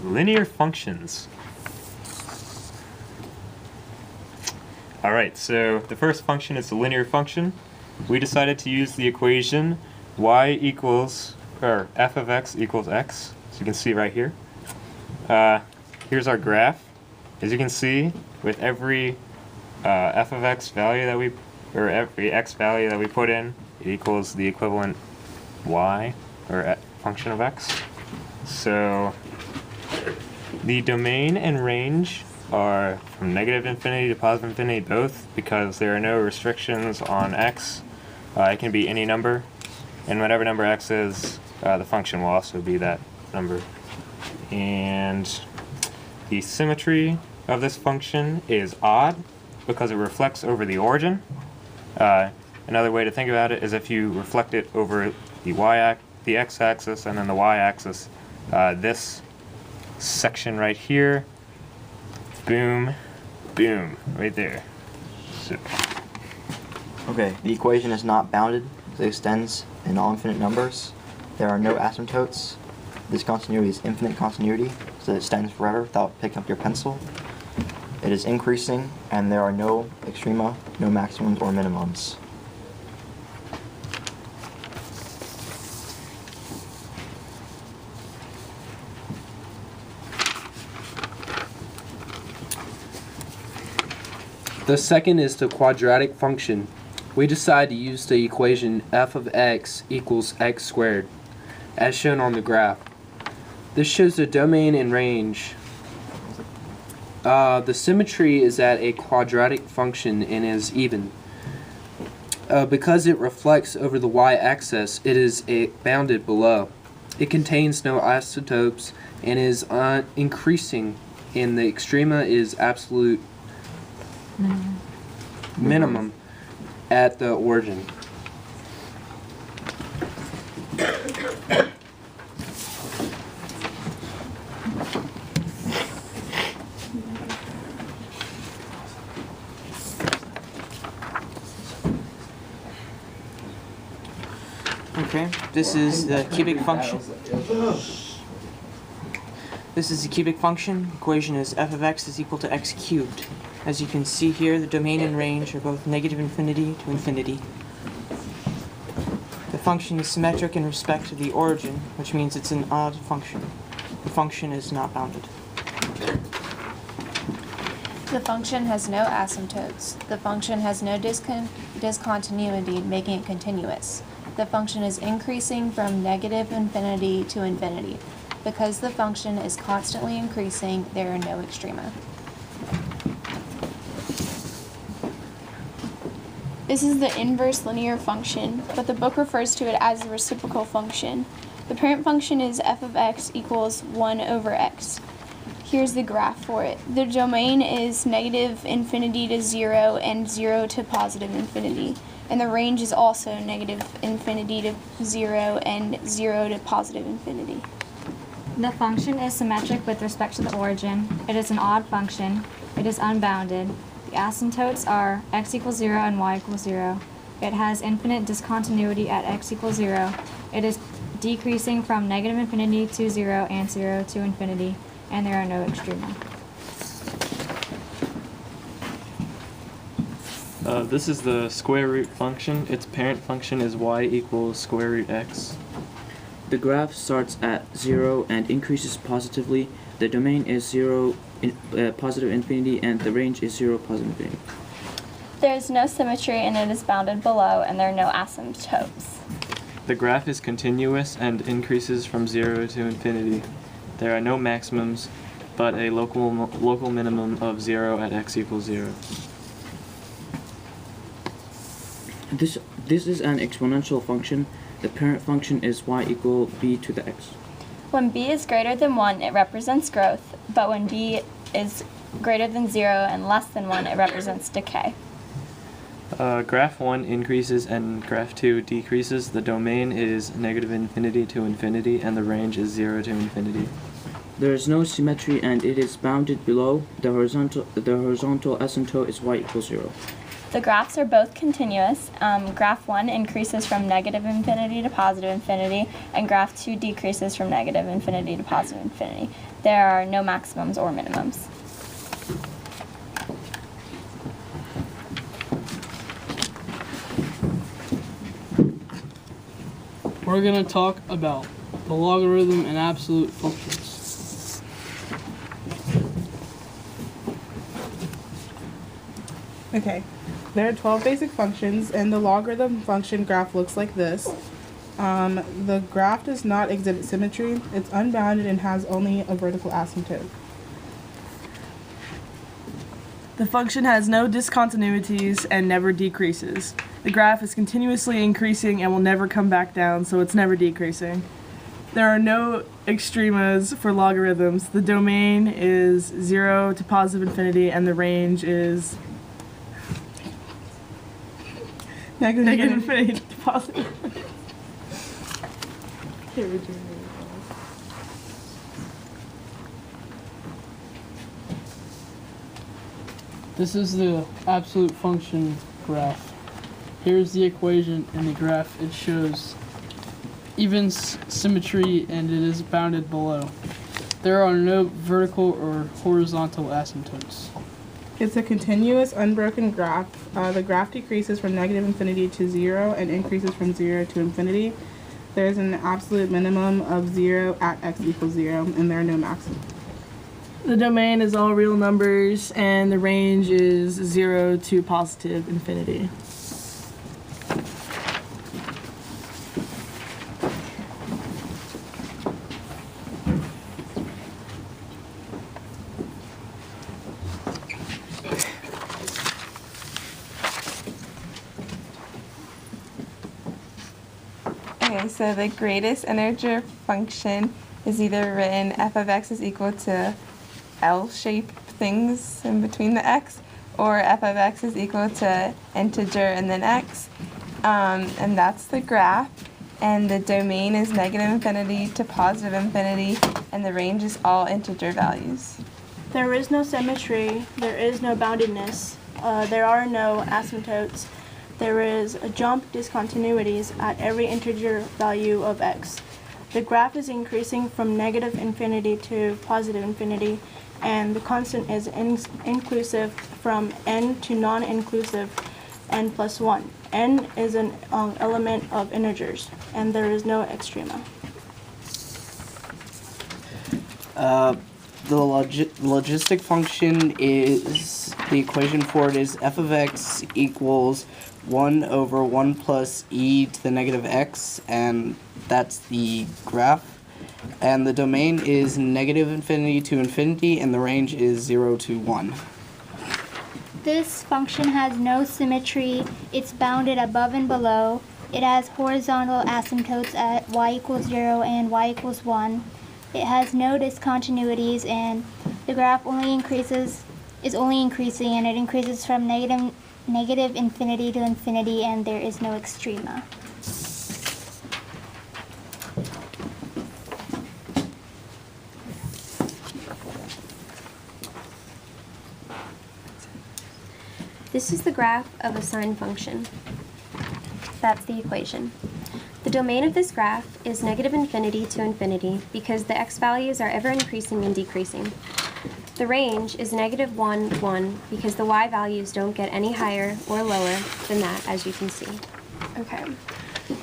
linear functions. Alright, so the first function is the linear function. We decided to use the equation y equals, or f of x equals x. So you can see right here. Here's our graph. As you can see, with every f of x value that we, or every x value that we put in, it equals the equivalent y, or function of x. So the domain and range are from negative infinity to positive infinity both, because there are no restrictions on x. It can be any number, and whatever number x is, the function will also be that number. And the symmetry of this function is odd because it reflects over the origin. Another way to think about it is if you reflect it over the x-axis and then the y-axis, this section right here, boom, boom, right there. So. Okay, the equation is not bounded, it extends in all infinite numbers. There are no asymptotes. This continuity is infinite continuity, so it extends forever without picking up your pencil. It is increasing, and there are no extrema, no maximums or minimums. The second is the quadratic function. We decide to use the equation f of x equals x squared, as shown on the graph. This shows the domain and range. The symmetry is at a quadratic function and is even. Because it reflects over the y-axis, it is bounded below. It contains no isotopes and is increasing, and the extrema is absolute minimum at the origin. Okay, this is the cubic function. This is the cubic function. Equation is f of x is equal to x cubed. As you can see here, the domain and range are both negative infinity to infinity. The function is symmetric in respect to the origin, which means it's an odd function. The function is not bounded. The function has no asymptotes. The function has no discontinuity, making it continuous. The function is increasing from negative infinity to infinity. Because the function is constantly increasing, there are no extrema. This is the inverse linear function, but the book refers to it as the reciprocal function. The parent function is f of x equals 1 over x. Here's the graph for it. The domain is negative infinity to 0 and 0 to positive infinity. And the range is also negative infinity to 0 and 0 to positive infinity. The function is symmetric with respect to the origin. It is an odd function. It is unbounded. The asymptotes are x equals 0 and y equals 0. It has infinite discontinuity at x equals 0. It is decreasing from negative infinity to 0 and 0 to infinity, and there are no extrema. This is the square root function. Its parent function is y equals square root x. The graph starts at 0 and increases positively. The domain is 0, positive infinity, and the range is 0, positive infinity. There is no symmetry, and it is bounded below, and there are no asymptotes. The graph is continuous and increases from 0 to infinity. There are no maximums, but a local minimum of 0 at x equals 0. This is an exponential function. The parent function is y equal b to the x. When b is greater than 1, it represents growth, but when b is greater than 0 and less than 1, it represents decay. Graph 1 increases and graph 2 decreases. The domain is negative infinity to infinity, and the range is 0 to infinity. There is no symmetry, and it is bounded below. The horizontal asymptote is y equals 0. The graphs are both continuous. Graph 1 increases from negative infinity to positive infinity, and graph 2 decreases from negative infinity to positive infinity. There are no maximums or minimums. We're going to talk about the logarithm and absolute functions. Okay, there are 12 basic functions, and the logarithm function graph looks like this. The graph does not exhibit symmetry. It's unbounded and has only a vertical asymptote. The function has no discontinuities and never decreases. The graph is continuously increasing and will never come back down, so it's never decreasing. There are no extremas for logarithms. The domain is 0 to positive infinity, and the range is negative infinity to positive infinity. This is the absolute function graph. Here's the equation in the graph. It shows even symmetry and it is bounded below. There are no vertical or horizontal asymptotes. It's a continuous, unbroken graph. The graph decreases from negative infinity to 0 and increases from 0 to infinity. There's an absolute minimum of 0 at x equals 0, and there are no maximums. The domain is all real numbers, and the range is 0 to positive infinity. Okay, so the greatest integer function is either written f of x is equal to L-shaped things in between the x, or f of x is equal to integer and then x, and that's the graph, and the domain is negative infinity to positive infinity, and the range is all integer values. There is no symmetry, there is no boundedness, there are no asymptotes. There is a jump discontinuities at every integer value of x. The graph is increasing from negative infinity to positive infinity, and the constant is inclusive from n to non-inclusive n plus 1. N is an element of integers, and there is no extrema. The logistic function is, the equation for it is f of x equals 1 over 1 plus e to the negative x, and that's the graph. And the domain is negative infinity to infinity, and the range is 0 to 1. This function has no symmetry. It's bounded above and below. It has horizontal asymptotes at y equals 0 and y equals 1. It has no discontinuities, and the graph is only increasing, and it increases from negative infinity to infinity, and there is no extrema. This is the graph of a sine function. That's the equation. The domain of this graph is negative infinity to infinity because the x values are ever increasing and decreasing. The range is negative 1, 1 because the y values don't get any higher or lower than that, as you can see. Okay.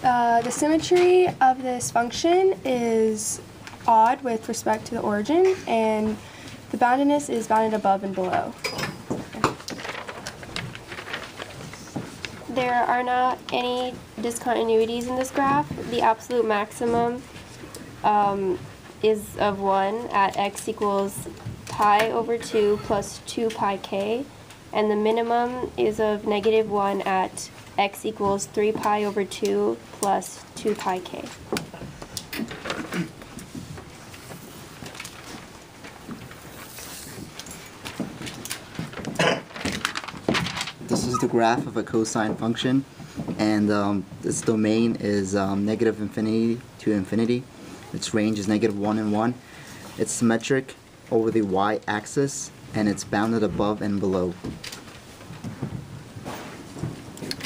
The symmetry of this function is odd with respect to the origin, and the boundedness is bounded above and below. There are not any discontinuities in this graph. The absolute maximum is of 1 at x equals pi over 2 plus 2 pi k, and the minimum is of negative 1 at x equals 3 pi over 2 plus 2 pi k. This is the graph of a cosine function, and this domain is negative infinity to infinity. Its range is negative 1 and 1. It's symmetric over the y-axis, and it's bounded above and below.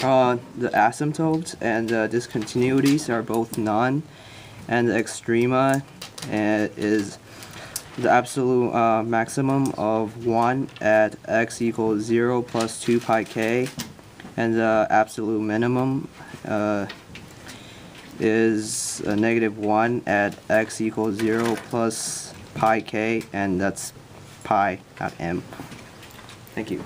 The asymptotes and discontinuities are both none, and the extrema is the absolute maximum of 1 at x equals 0 plus 2 pi k, and the absolute minimum is a -1 at x equals 0 plus pi k, and that's pi at m. Thank you.